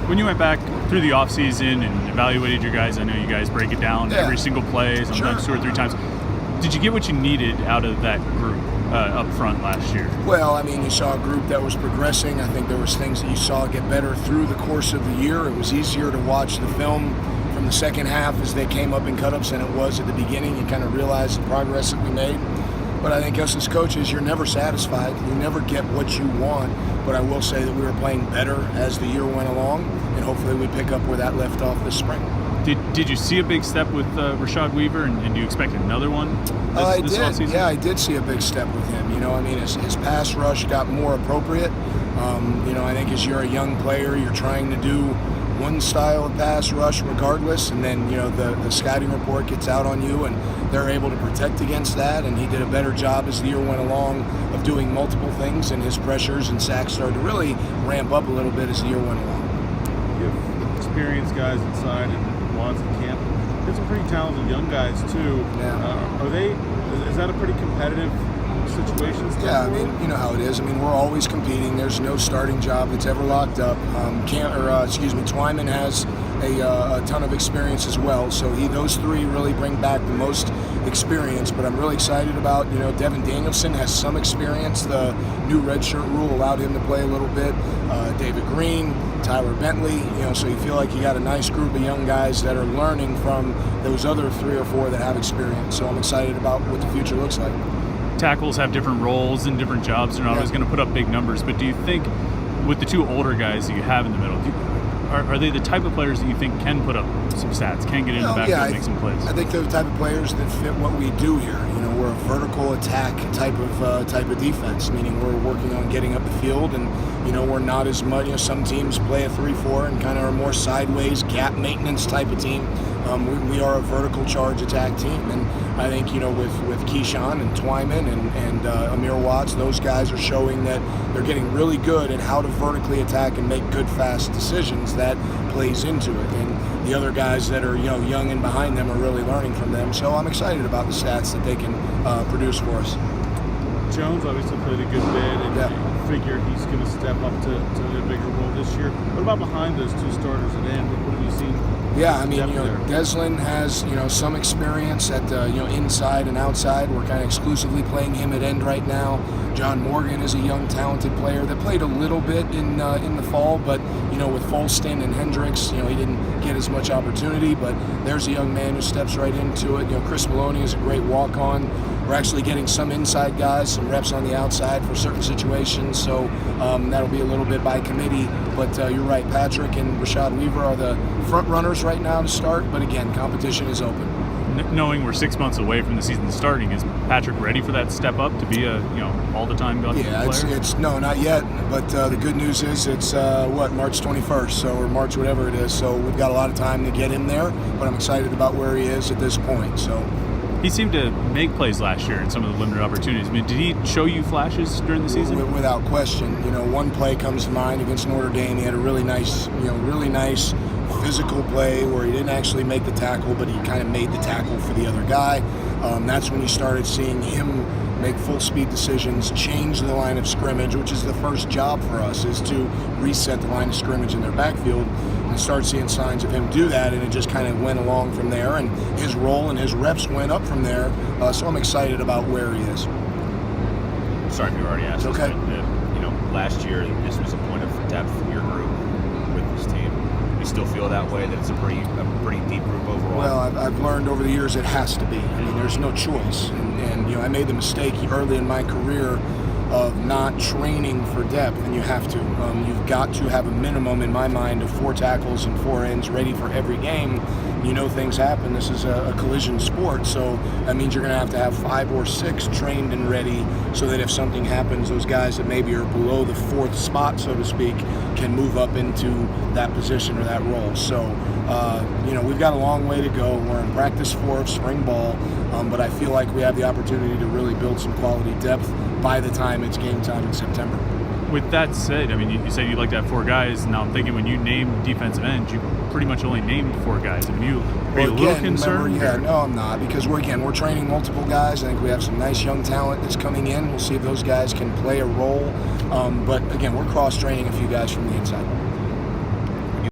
When you went back through the offseason and evaluated your guys, I know you guys break it down every single play, sometimes 2 or 3 times. Did you get what you needed out of that group up front last year? Well, I mean, you saw a group that was progressing. I think there was things that you saw get better through the course of the year. It was easier to watch the film from the second half as they came up in cut-ups than it was at the beginning. You kind of realized the progress that we made. But I think us as coaches, you're never satisfied. You never get what you want. But I will say that we were playing better as the year went along, and hopefully we pick up where that left off this spring. Did you see a big step with Rashad Weaver, and do you expect another one this offseason? Yeah, I did see a big step with him. You know, I mean, his pass rush got more appropriate. You know, I think as you're a young player, you're trying to do one style of pass rush regardless, and then, you know, the scouting report gets out on you, and they're able to protect against that, and he did a better job as the year went along of doing multiple things, and his pressures and sacks started to really ramp up a little bit as the year went along. You have experienced guys inside and Watson camp. There's some pretty talented young guys too. Yeah. Is that a pretty competitive situation still? Yeah, I mean, you know how it is. I mean, we're always competing. There's no starting job that's ever locked up. Twyman has a ton of experience as well. So those three really bring back the most experience. But I'm really excited about, you know, Devin Danielson has some experience. The new redshirt rule allowed him to play a little bit. David Green, Tyler Bentley, you know, so you feel like you got a nice group of young guys that are learning from those other 3 or 4 that have experience. So I'm excited about what the future looks like. Tackles have different roles and different jobs. They're not always going to put up big numbers. But do you think with the 2 older guys that you have in the middle, are they the type of players that you think can put up some stats, can get in the backfield and make some plays? I think they're the type of players that fit what we do here. You know, we're a vertical attack type of defense, meaning we're working on getting up the field, and, you know, we're not as much, you know, some teams play a 3-4 and kind of are more sideways gap maintenance type of team. We are a vertical charge attack team, and I think, you know, with Keyshawn and Twyman and Amir Watts, those guys are showing that they're getting really good at how to vertically attack and make good, fast decisions. That plays into it, and the other guys that are, you know, young and behind them are really learning from them. So I'm excited about the stats that they can produce for us. Jones obviously played a good bit, and figure he's going to step up to a bigger role this year. What about behind those 2 starters at end? What have you seen? Yeah, I mean, you know, Deslin has, you know, some experience at, you know, inside and outside. We're kind of exclusively playing him at end right now. John Morgan is a young, talented player that played a little bit in the fall, but, you know, with Folston and Hendricks, you know, he didn't get as much opportunity, but there's a young man who steps right into it. You know, Chris Maloney is a great walk-on. We're actually getting some inside guys, some reps on the outside for certain situations, so that'll be a little bit by committee. But you're right, Patrick and Rashad Weaver are the front runners right now to start, but again, competition is open. Knowing we're 6 months away from the season starting, is Patrick ready for that step up to be a, you know, all-the-time player? It's no, not yet. But the good news is it's March 21st, or March whatever it is. So we've got a lot of time to get him there. But I'm excited about where he is at this point. So he seemed to make plays last year in some of the limited opportunities. I mean, did he show you flashes during the season? Without question. You know, one play comes to mind against Notre Dame. He had a really nice physical play where he didn't actually make the tackle, but he kind of made the tackle for the other guy. That's when you started seeing him make full speed decisions, change the line of scrimmage, which is the first job for us, is to reset the line of scrimmage in their backfield, and start seeing signs of him do that, and it just kind of went along from there, and his role and his reps went up from there. So I'm excited about where he is. Sorry if you already asked. Okay. But, you know, last year this was a point of depth for your group with this team. You still feel that way, that it's a pretty deep group overall? Well, I've learned over the years it has to be. I mean, there's no choice. And you know, I made the mistake early in my career of not training for depth, and you have to. You've got to have a minimum, in my mind, of 4 tackles and 4 ends ready for every game. You know, things happen. This is a collision sport, so that means you're going to have 5 or 6 trained and ready, so that if something happens, those guys that maybe are below the 4th spot, so to speak, can move up into that position or that role. So, you know, we've got a long way to go. We're in practice 4 of spring ball, but I feel like we have the opportunity to really build some quality depth by the time it's game time in September. With that said, I mean, you said you'd like to have 4 guys. Now I'm thinking when you named defensive end, you pretty much only named 4 guys. I mean, are you a little concerned? No, I'm not, because we're training multiple guys. I think we have some nice young talent that's coming in. We'll see if those guys can play a role. But again, we're cross-training a few guys from the inside.